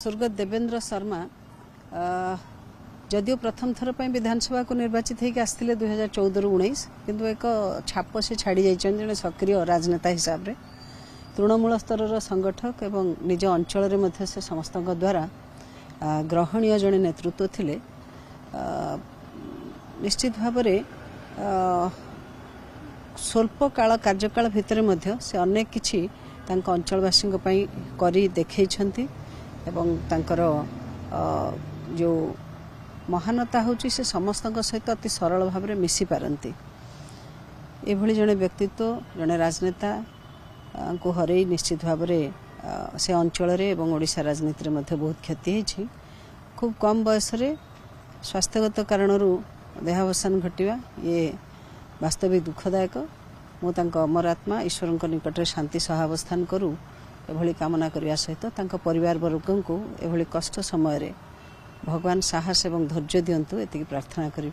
स्वर्गत देवेंद्र शर्मा जदियो प्रथम थर पर विधानसभा को निर्वाचित होकर आसते 2014-19 किंतु एक छाप से छाड़ी जड़े सक्रिय राजनेता हिसाब से तृणमूल स्तर संगठक एवं निज अंचल में से समस्त द्वारा ग्रहणीय जड़े नेतृत्व थिले। निश्चित भाव स्वल्प काल कार्यकाल भितर से अनेक किछि अंचलवासी करी देखैछंती एवं तांकर जो महानता होची से समस्त सहित अति सरल भाव में मिसी पारती। एभली जड़े व्यक्तित्व जड़े राजनेता को हरई निश्चित भाव से अंचल एवं ओडिशा राजनीति में बहुत क्षति होती। खूब कम बयस स्वास्थ्यगत कारण देहावसान घटवा ये वास्तविक दुखदायक। मु अमर आत्मा ईश्वर निकट शांति सहावस्थान करूँ एभली कामना करने सहित तांको परिवार वर्ग को एभली कष्ट समय भगवान साहस एवं धैर्य दियंतु एतिकी प्रार्थना करी।